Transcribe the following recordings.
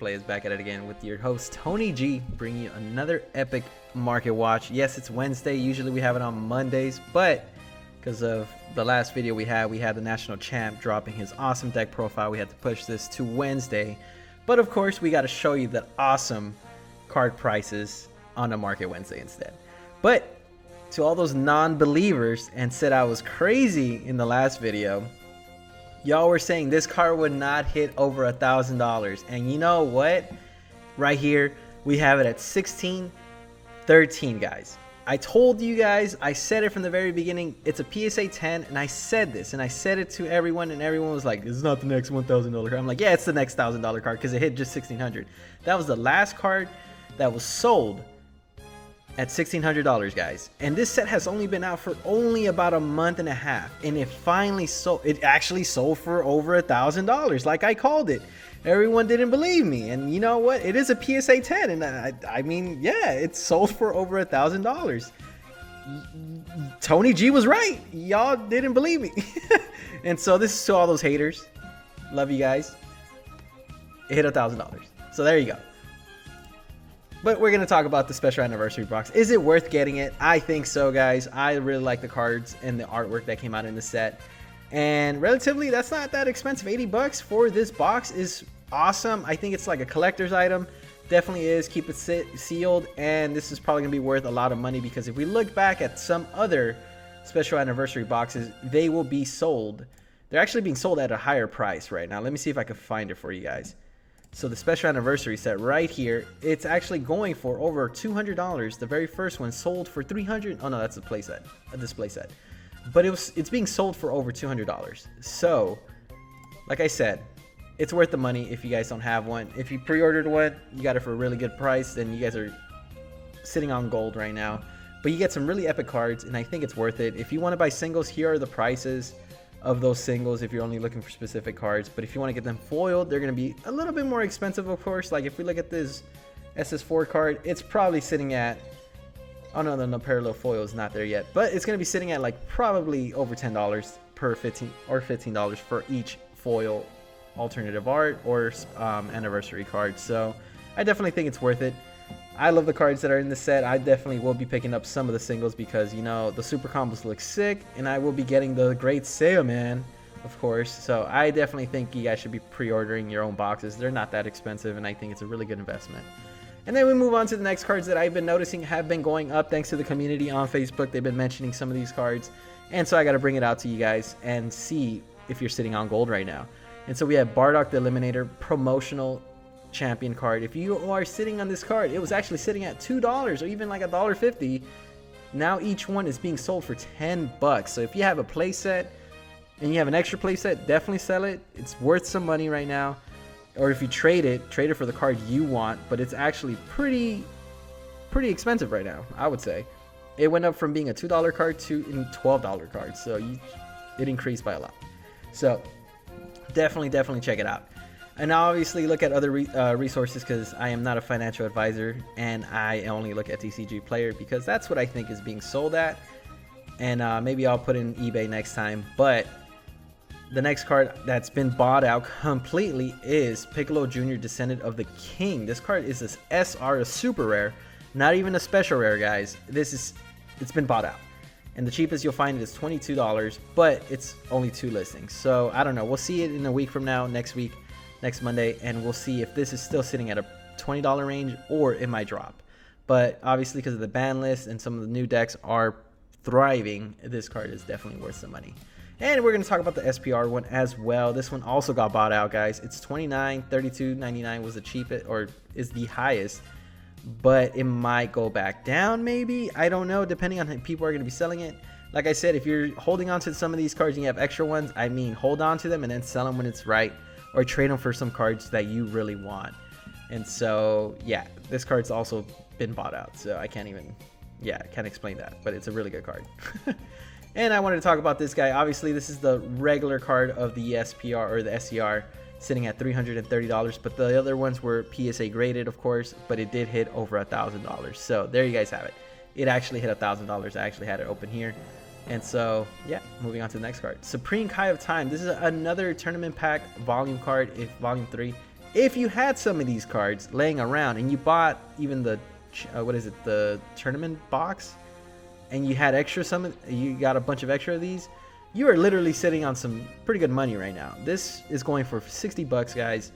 Playaz back at it again with your host Tony G, bringing you another epic market watch. Yes, it's Wednesday. Usually we have it on Mondays, but because of the last video we had the national champ dropping his awesome deck profile. We had to push this to Wednesday, but of course we got to show you the awesome card prices on a market Wednesday instead. But to all those non-believers and said I was crazy in the last video, y'all were saying this card would not hit over $1,000, and you know what? Right here we have it at 1613, guys. I told you guys, I said it from the very beginning, it's a PSA 10, and I said this, and I said it to everyone, and everyone was like, this is not the next $1,000 card. I'm like, yeah, it's the next $1,000 card because it hit just 1600. That was the last card that was sold at $1,600, guys, and this set has only been out for only about a month and a half, and it finally sold. It actually sold for over $1,000, like I called it. Everyone didn't believe me, and you know what? It is a PSA 10, and I mean, yeah, it sold for over $1,000. Tony G was right. Y'all didn't believe me. And so this is to all those haters. Love you guys. It hit $1,000. So there you go. But we're going to talk about the special anniversary box. Is it worth getting it? I think so, guys. I really like the cards and the artwork that came out in the set. And relatively, that's not that expensive. 80 bucks for this box is awesome. I think it's like a collector's item. Definitely is. Keep it sealed. And this is probably going to be worth a lot of money, because if we look back at some other special anniversary boxes, they will be sold. They're actually being sold at a higher price right now. Let me see if I can find it for you guys. So the special anniversary set right here, it's actually going for over $200. The very first one sold for $300. Oh no, that's a play set, a display set. But it's being sold for over $200. So, like I said, it's worth the money if you guys don't have one. If you pre-ordered one, you got it for a really good price, then you guys are sitting on gold right now. But you get some really epic cards, and I think it's worth it. If you want to buy singles, here are the prices of those singles if you're only looking for specific cards. But if you want to get them foiled, they're going to be a little bit more expensive, of course. Like if we look at this SS4 card, it's probably sitting at, oh no, the parallel foil is not there yet, but it's going to be sitting at like probably over $10 per $15 for each foil alternative art or anniversary card. So I definitely think it's worth it. I love the cards that are in the set. I definitely will be picking up some of the singles because, you know, the super combos look sick, and I will be getting the Great Sale Man, of course. So I definitely think you guys should be pre-ordering your own boxes. They're not that expensive, and I think it's a really good investment. And then we move on to the next cards that I've been noticing have been going up thanks to the community on Facebook. They've been mentioning some of these cards, and so I got to bring it out to you guys and see if you're sitting on gold right now. And so we have Bardock the Eliminator promotional champion card. If you are sitting on this card, it was actually sitting at $2 or even like $1.50. Now each one is being sold for 10 bucks. So if you have a play set and you have an extra play set, definitely sell it. It's worth some money right now. Or if you trade it for the card you want, but it's actually pretty expensive right now, I would say. It went up from being a $2 card to a $12 card, so it increased by a lot. So definitely check it out. And obviously look at other resources, because I am not a financial advisor, and I only look at TCG Player because that's what I think is being sold at. And maybe I'll put in eBay next time. But the next card that's been bought out completely is Piccolo Jr. Descendant of the King. This card is this SR, a super rare, not even a special rare, guys. It's been bought out. And the cheapest you'll find it is $22, but it's only 2 listings. So I don't know. We'll see it in a week from now, next Monday, and we'll see if this is still sitting at a $20 range or it might drop. But obviously, because of the ban list and some of the new decks are thriving, this card is definitely worth some money. And we're going to talk about the SPR one as well. This one also got bought out, guys. It's $29, $32.99 was the cheapest, or is the highest, but it might go back down maybe. I don't know, depending on how people are going to be selling it. Like I said, if you're holding on to some of these cards and you have extra ones, I mean, hold on to them and then sell them when it's right, or trade them for some cards that you really want. And so, yeah, this card's also been bought out, so I can't explain that, but it's a really good card. And I wanted to talk about this guy. Obviously, this is the regular card of the SPR or the SCR, sitting at $330, but the other ones were PSA graded, of course, but it did hit over $1,000. So there you guys have it. It actually hit $1,000. I actually had it open here. And so, yeah, moving on to the next card. Supreme Kai of Time. This is another tournament pack volume card, if volume 3. if you had some of these cards laying around and you bought even the the tournament box, and you had extra you got a bunch of extra of these, you are literally sitting on some pretty good money right now. This is going for 60 bucks, guys.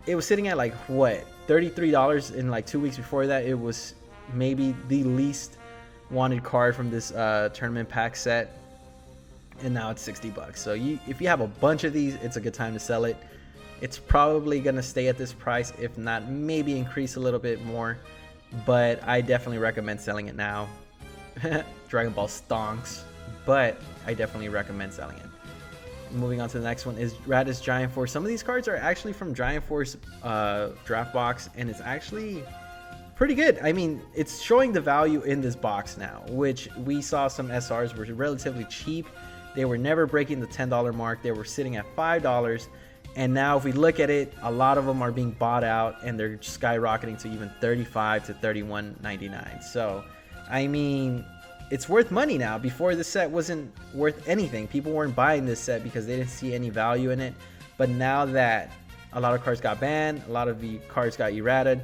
It was sitting at like what, $33 in like 2 weeks before that. It was maybe the least wanted card from this tournament pack set, and now it's 60 bucks. So if you have a bunch of these, it's a good time to sell it. It's probably gonna stay at this price, if not maybe increase a little bit more, but I definitely recommend selling it now. Dragon Ball stonks, but I definitely recommend selling it. Moving on to the next one is Radish Giant Force. Some of these cards are actually from Giant Force draft box, and it's actually pretty good. I mean, it's showing the value in this box now, which we saw some SRs were relatively cheap. They were never breaking the $10 mark. They were sitting at $5. And now if we look at it, a lot of them are being bought out, and they're skyrocketing to even $35 to $31.99. So, I mean, it's worth money now. Before this set wasn't worth anything. People weren't buying this set because they didn't see any value in it. But now that a lot of cards got banned, a lot of the cards got errated,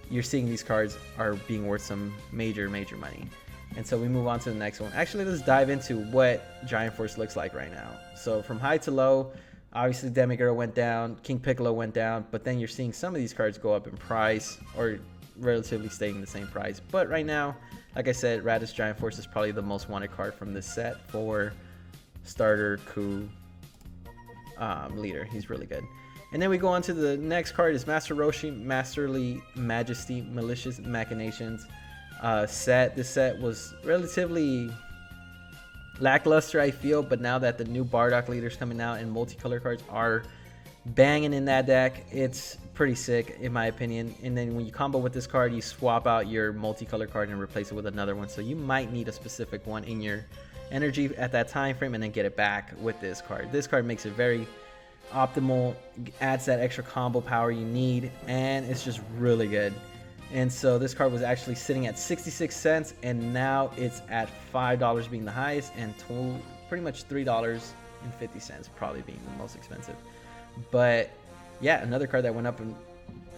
you're seeing these cards are being worth some major money. And so we move on to the next one. Actually, let's dive into what Giant Force looks like right now. So from high to low, obviously Demigirl went down, King Piccolo went down, but then you're seeing some of these cards go up in price or relatively staying the same price. But right now, like I said, Radish Giant Force is probably the most wanted card from this set for starter coup leader. He's really good. And then we go on to the next card is Master Roshi, Masterly Majesty, Malicious Machinations set. This set was relatively lackluster, I feel, but now that the new Bardock leaders coming out and multicolor cards are banging in that deck, it's pretty sick in my opinion. And then when you combo with this card, you swap out your multicolor card and replace it with another one, so you might need a specific one in your energy at that time frame and then get it back with this card. This card makes it very optimal, adds that extra combo power you need, and it's just really good. And so this card was actually sitting at 66 cents, and now it's at $5 being the highest, and pretty much $3.50 probably being the most expensive. But yeah, another card that went up in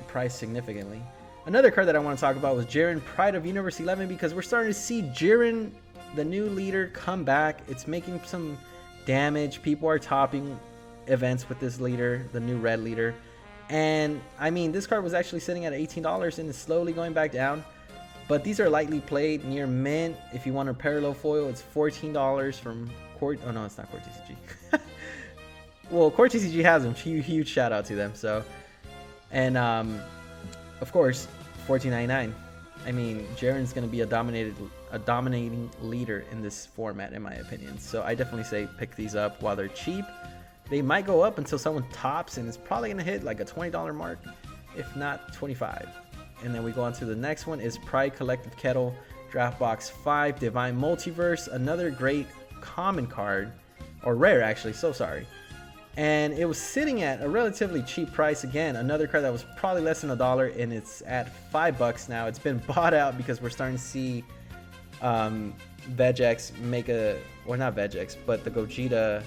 price significantly. Another card that I want to talk about was Jiren, Pride of Universe 11, because we're starting to see Jiren, the new leader, come back. It's making some damage. People are topping events with this leader, the new red leader. And I mean, this card was actually sitting at $18 and is slowly going back down. But these are lightly played near mint. If you want a parallel foil, it's $14 from Court. Oh no, it's not Core TCG. Well, Core TCG has them. Huge shout out to them. So, and of course, $14.99. I mean, Jiren's gonna be a dominating leader in this format, in my opinion. So I definitely say pick these up while they're cheap. They might go up until someone tops, and it's probably gonna hit like a $20 mark, if not $25. And then we go on to the next one is Pride Collective Kettle, Draft Box 5, Divine Multiverse, another great common card, or rare actually, so sorry. And it was sitting at a relatively cheap price. Again, another card that was probably less than $1, and it's at $5 now. It's been bought out because we're starting to see Vegex make or not Vegex, but the Gogeta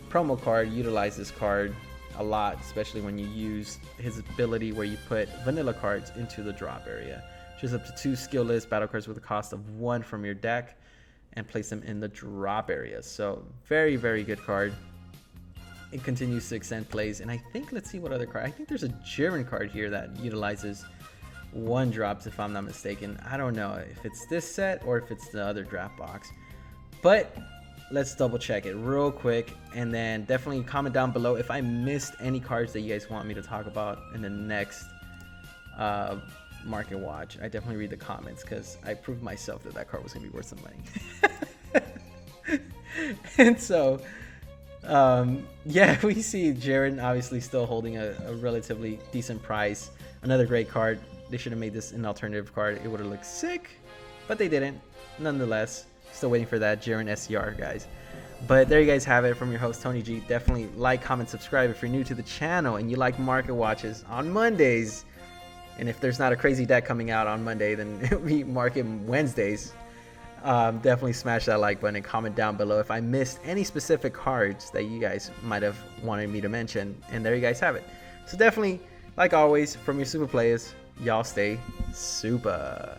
promo card utilize this card a lot, especially when you use his ability where you put vanilla cards into the drop area. Choose up to 2 skill list battle cards with a cost of 1 from your deck and place them in the drop area. So very good card. It continues to extend plays, and I think, let's see what other card. I think there's a Jiren card here that utilizes 1 drops, if I'm not mistaken. I don't know if it's this set or if it's the other draft box, but let's double check it real quick, and then definitely comment down below if I missed any cards that you guys want me to talk about in the next market watch. I definitely read the comments because I proved myself that card was gonna be worth some money. And so yeah, we see Jiren obviously still holding a relatively decent price. Another great card. They should have made this an alternative card. It would have looked sick, but they didn't. Nonetheless, still waiting for that Jiren SCR, guys. But there you guys have it from your host, Tony G. Definitely like, comment, subscribe if you're new to the channel and you like market watches on Mondays. And if there's not a crazy deck coming out on Monday, then it'll be market Wednesdays. Definitely smash that like button and comment down below if I missed any specific cards that you guys might have wanted me to mention. And there you guys have it. So definitely Like always, from your super players, y'all stay super.